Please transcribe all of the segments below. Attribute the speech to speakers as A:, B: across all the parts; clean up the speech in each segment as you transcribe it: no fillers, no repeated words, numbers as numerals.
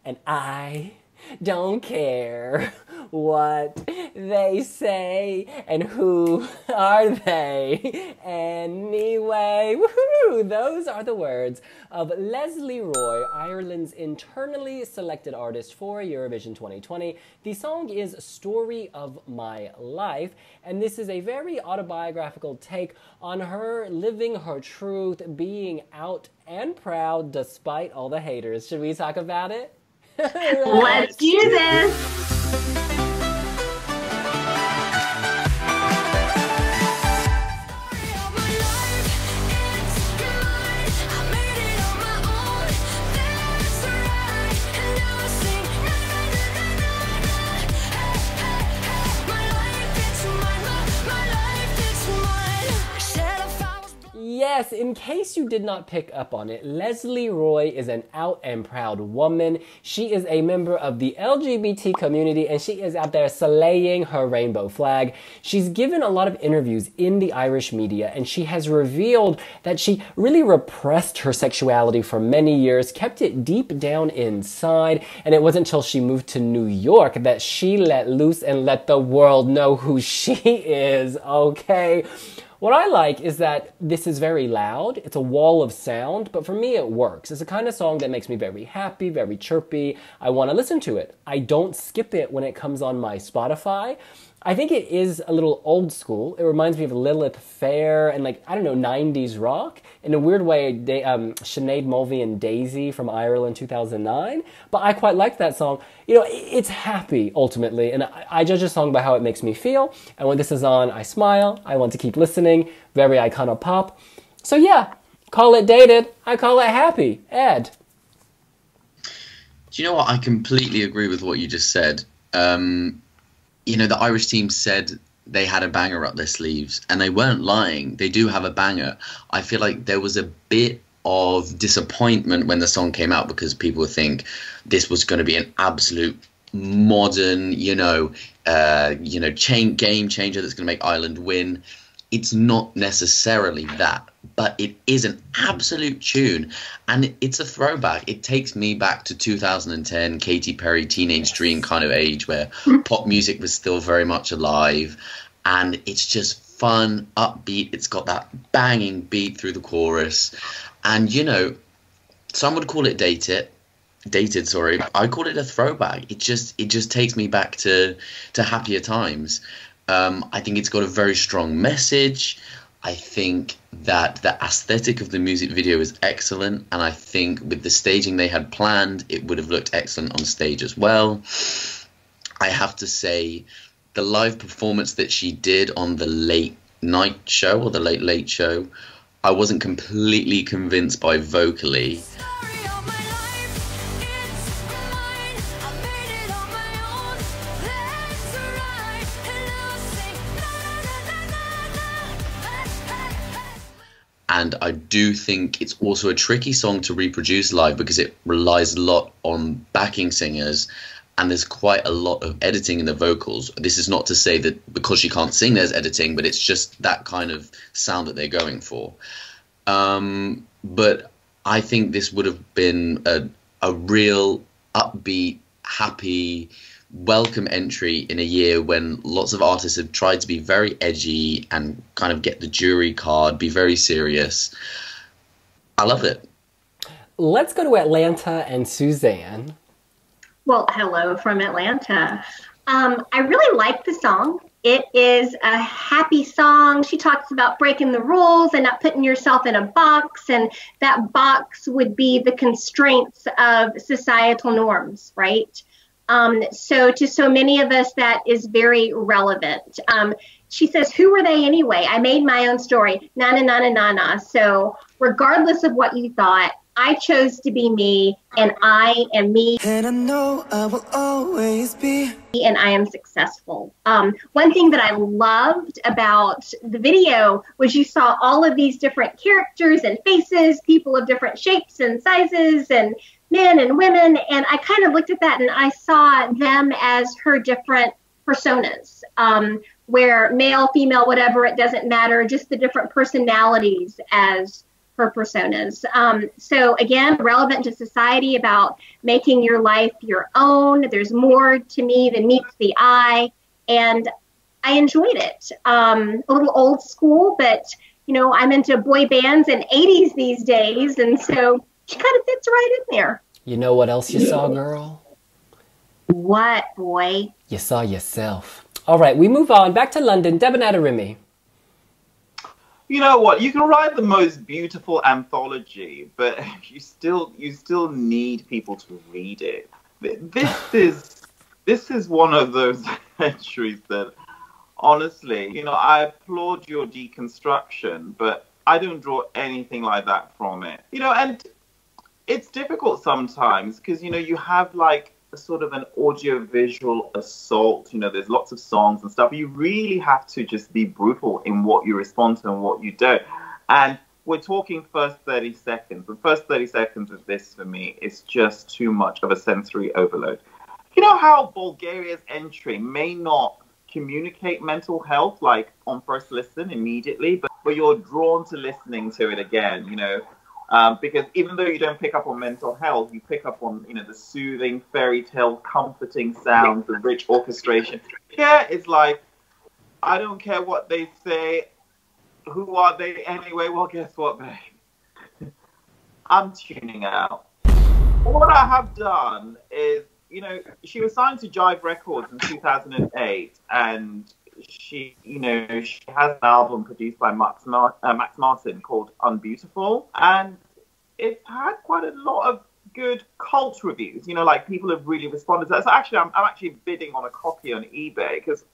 A: and I don't care what they say, and who are they anyway? Woohoo! Those are the words of Lesley Roy, Ireland's internally selected artist for Eurovision 2020. The song is Story of My Life, and this is a very autobiographical take on her living her truth, being out and proud despite all the haters. Should we talk about it?
B: Let's do this.
A: Yes, in case you did not pick up on it, Lesley Roy is an out and proud woman. She is a member of the LGBT community, and she is out there slaying her rainbow flag. She's given a lot of interviews in the Irish media, and she has revealed that she really repressed her sexuality for many years, kept it deep down inside, and it wasn't until she moved to New York that she let loose and let the world know who she is, okay? What I like is that this is very loud. It's a wall of sound, but for me it works. It's the kind of song that makes me very happy, very chirpy. I want to listen to it. I don't skip it when it comes on my Spotify. I think it is a little old school. It reminds me of Lilith Fair and, like, I don't know, 90s rock. In a weird way, Sinead Mulvey and Daisy from Ireland 2009. But I quite like that song. You know, it's happy, ultimately. And I judge a song by how it makes me feel. And when this is on, I smile. I want to keep listening. Very icono-pop. So yeah, call it dated. I call it happy. Ed.
C: Do you know what? I completely agree with what you just said. You know, the Irish team said they had a banger up their sleeves, and they weren't lying. They do have a banger. I feel like there was a bit of disappointment when the song came out because people would think this was going to be an absolute modern, game changer that's going to make Ireland win. It's not necessarily that, but it is an absolute tune, and it's a throwback. It takes me back to 2010, Katy Perry, Teenage Dream kind of age, where pop music was still very much alive, and it's just fun, upbeat. It's got that banging beat through the chorus, and, you know, some would call it dated. I call it a throwback. It just takes me back to happier times. I think it's got a very strong message. I think that the aesthetic of the music video is excellent, and I think with the staging they had planned, it would have looked excellent on stage as well. I have to say, the live performance that she did on the late night show, or the late late show, I wasn't completely convinced by vocally. And I do think it's also a tricky song to reproduce live because it relies a lot on backing singers, and there's quite a lot of editing in the vocals. This is not to say that because she can't sing there's editing, but it's just that kind of sound that they're going for. But I think this would have been a real upbeat, happy, welcome entry in a year when lots of artists have tried to be very edgy and kind of get the jury card, be very serious. I love it.
A: Let's go to Atlanta and Suzanne.
B: Well, hello from Atlanta. I really like the song. It is a happy song. She talks about breaking the rules and not putting yourself in a box, and that box would be the constraints of societal norms, right? So to so many of us, that is very relevant. She says, who were they anyway? I made my own story. Na, na, na, na, na, na. So regardless of what you thought, I chose to be me, and I am me.
D: And I know I will always be.
B: And I am successful. One thing that I loved about the video was you saw all of these different characters and faces, people of different shapes and sizes, and men and women, and I kind of looked at that and I saw them as her different personas, where male, female, whatever, it doesn't matter, just the different personalities as her personas. So again, relevant to society about making your life your own. There's more to me than meets the eye, and I enjoyed it. A little old school, but you know, I'm into boy bands and 80s these days, and so she kind of fits right in there.
A: You know what else you saw, girl?
B: What, boy?
A: You saw yourself. All right, we move on. Back to London. Debonair Remy.
E: You know what? You can write the most beautiful anthology, but you still need people to read it. This is one of those entries that, honestly, you know, I applaud your deconstruction, but I don't draw anything like that from it. You know, and it's difficult sometimes because, you know, you have like a sort of an audiovisual assault. You know, there's lots of songs and stuff. You really have to just be brutal in what you respond to and what you don't. And we're talking first 30 seconds. The first 30 seconds of this, for me, is just too much of a sensory overload. You know how Bulgaria's entry may not communicate mental health, like on first listen immediately, but you're drawn to listening to it again, you know, because even though you don't pick up on mental health, you pick up on, you know, the soothing fairy tale, comforting sounds, the rich orchestration. Yeah, it's like, I don't care what they say. Who are they anyway? Well, guess what, babe? I'm tuning out. What I have done is, you know, she was signed to Jive Records in 2008, and she has an album produced by Max Martin called Unbeautiful, and it's had quite a lot of good cult reviews. You know, like people have really responded to that. So actually, I'm actually bidding on a copy on eBay because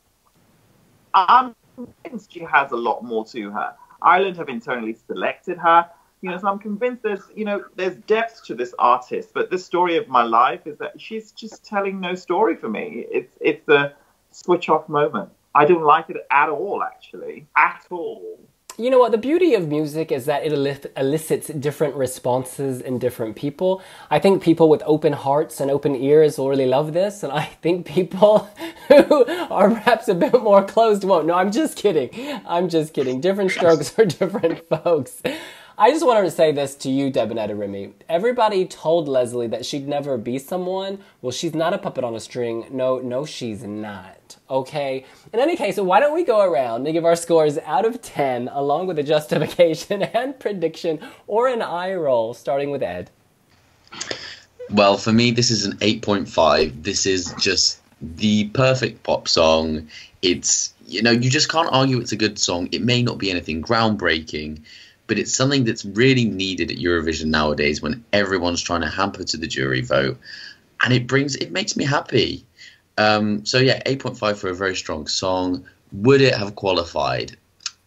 E: I'm convinced she has a lot more to her. Ireland have internally selected her. You know, so I'm convinced there's depth to this artist, but the story of my life is that she's just telling no story for me. It's a switch off moment. I don't like it at all, actually. At all.
A: You know what? The beauty of music is that it elicits different responses in different people. I think people with open hearts and open ears will really love this, and I think people who are perhaps a bit more closed won't. No, I'm just kidding. I'm just kidding. Different strokes for different folks. I just wanted to say this to you, Debonair Remy. Everybody told Lesley that she'd never be someone. Well, she's not a puppet on a string. No, she's not. Okay? In any case, why don't we go around and give our scores out of 10, along with a justification and prediction, or an eye roll, starting with Ed.
C: Well, for me, this is an 8.5. This is just the perfect pop song. It's, you know, you just can't argue it's a good song. It may not be anything groundbreaking, but it's something that's really needed at Eurovision nowadays when everyone's trying to hamper to the jury vote. And it makes me happy. So yeah, 8.5 for a very strong song. Would it have qualified?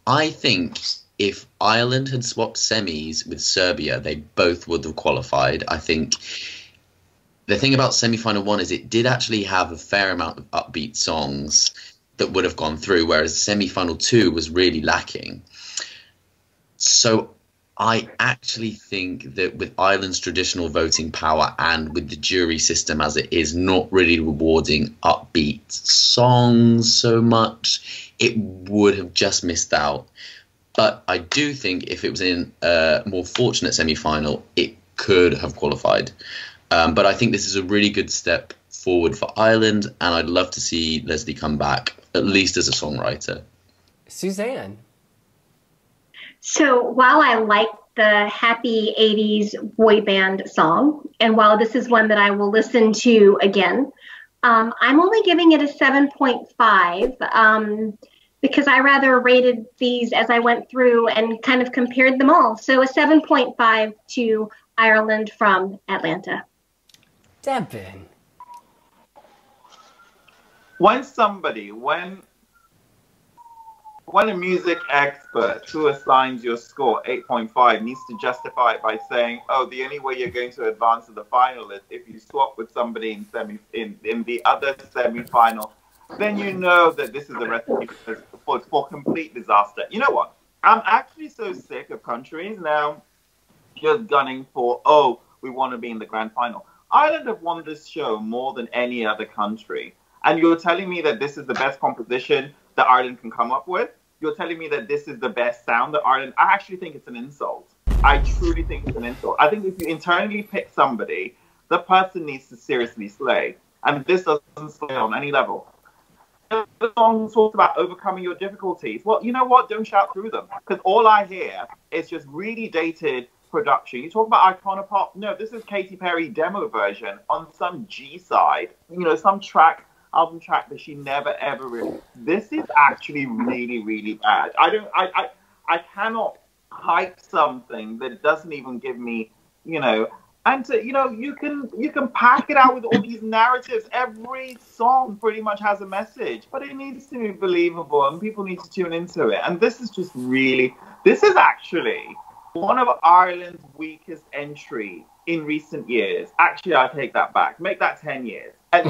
C: I think if Ireland had swapped semis with Serbia, they both would have qualified. I think the thing about semi-final 1 is it did actually have a fair amount of upbeat songs that would have gone through, whereas semi-final 2 was really lacking. So I actually think that with Ireland's traditional voting power and with the jury system as it is not really rewarding upbeat songs so much, it would have just missed out. But I do think if it was in a more fortunate semi-final, it could have qualified. But I think this is a really good step forward for Ireland, and I'd love to see Lesley come back, at least as a songwriter.
A: Suzanne.
B: So while I like the happy 80s boy band song, and while this is one that I will listen to again, I'm only giving it a 7.5 because I rather rated these as I went through and kind of compared them all. So a 7.5 to Ireland from Atlanta.
A: Devin.
E: When a music expert who assigns your score 8.5 needs to justify it by saying, oh, the only way you're going to advance to the final is if you swap with somebody in the other semi-final, then you know that this is a recipe for complete disaster. You know what? I'm actually so sick of countries now just gunning for, oh, we want to be in the grand final. Ireland have won this show more than any other country. And you're telling me that this is the best composition that Ireland can come up with? You're telling me that this is the best sound that Ireland... I actually think it's an insult. I truly think it's an insult. I think if you internally pick somebody, the person needs to seriously slay. And this doesn't slay on any level. The song talks about overcoming your difficulties. Well, you know what? Don't shout through them. Because all I hear is just really dated production. You talk about iconopop. No, this is Katy Perry demo version on some G side. You know, some album track that she never ever released. This is actually really, really bad. I cannot hype something that doesn't even give me, you know. And you can pack it out with all these narratives. Every song pretty much has a message, but it needs to be believable, and people need to tune into it. And this is actually one of Ireland's weakest entry in recent years. Actually, I take that back. Make that 10 years. And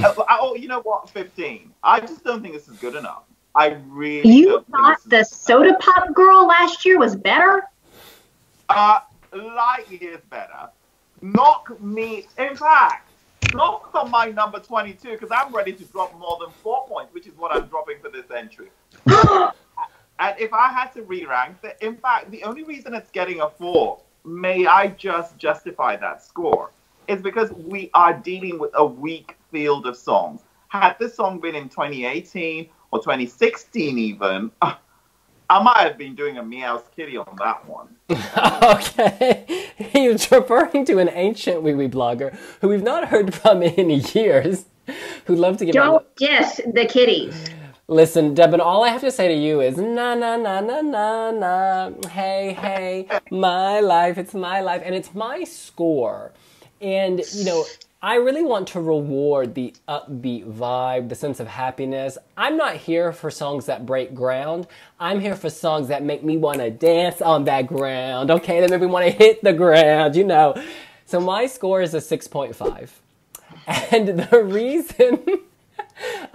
E: you know what? 15. I just don't think this is good enough. I really.
B: You thought the Soda Pop Girl last year was better?
E: Light years better. Knock me, in fact, knock on my number 22, because I'm ready to drop more than 4 points, which is what I'm dropping for this entry. And if I had to re-rank, in fact, the only reason it's getting a 4, may I just justify that score, is because we are dealing with a weak field of songs. Had this song been in 2018 or 2016 even, I might have been doing a Meow's Kitty on that one.
A: Okay. He's referring to an ancient WIWI blogger who we've not heard from in years, who'd love to give
B: Don't diss the kitties.
A: Listen, Devin, all I have to say to you is na na na na na na. Hey, hey, my life, it's my life, and it's my score. And, you know, I really want to reward the upbeat vibe, the sense of happiness. I'm not here for songs that break ground. I'm here for songs that make me want to dance on that ground, okay? That make me want to hit the ground, you know. So my score is a 6.5. And the reason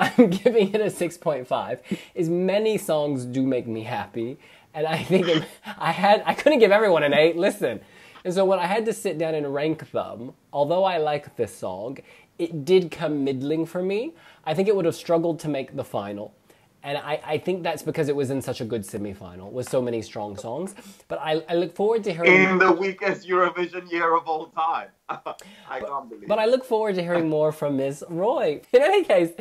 A: I'm giving it a 6.5 is many songs do make me happy. And I think I couldn't give everyone an 8. Listen. And so when I had to sit down and rank them, although I like this song, it did come middling for me. I think it would have struggled to make the final. And I think that's because it was in such a good semifinal with so many strong songs. But I look forward to hearing...
E: In the weakest Eurovision year of all time. I can't believe it.
A: But I look forward to hearing more from Ms. Roy. In any case,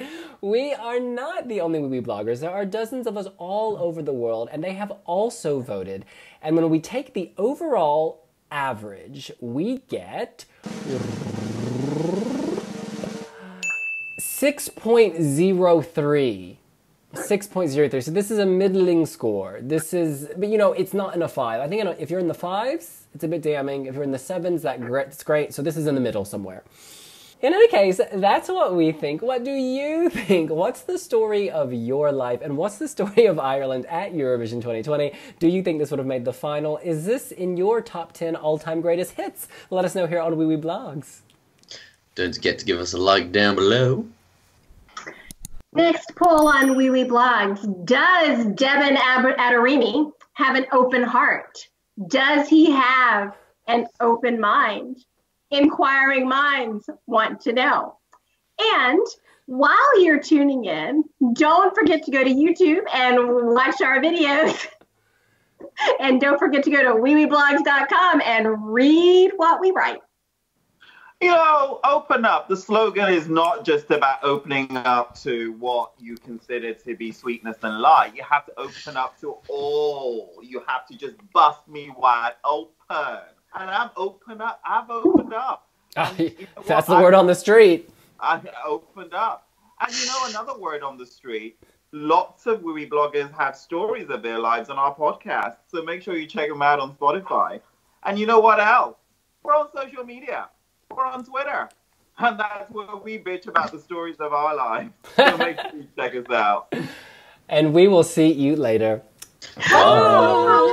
A: we are not the only WIWI bloggers. There are dozens of us all over the world, and they have also voted. And when we take the overall average, we get 6.03. 6.03. So this is a middling score. This is, but you know, it's not in a 5. I think if you're in the 5s, it's a bit damning. If you're in the 7s, that's great. So this is in the middle somewhere. In any case, that's what we think. What do you think? What's the story of your life? And what's the story of Ireland at Eurovision 2020? Do you think this would have made the final? Is this in your top 10 all-time greatest hits? Let us know here on WIWI Blogs.
C: Don't forget to give us a like down below.
B: Next poll on WIWI Blogs. Does Devin Adarimi have an open heart? Does he have an open mind? Inquiring minds want to know. And while you're tuning in, don't forget to go to YouTube and watch our videos. And don't forget to go to wiwiblogs.com and read what we write.
E: You know, open up. The slogan is not just about opening up to what you consider to be sweetness and light. You have to open up to all. You have to just bust me wide open. And I've opened up.
A: That's the word on the street.
E: I opened up. And you know, another word on the street, lots of WIWI bloggers have stories of their lives on our podcast. So make sure you check them out on Spotify. And you know what else? We're on social media. We're on Twitter. And that's where we bitch about the stories of our lives. So make sure you check us out.
A: And we will see you later.
B: Bye.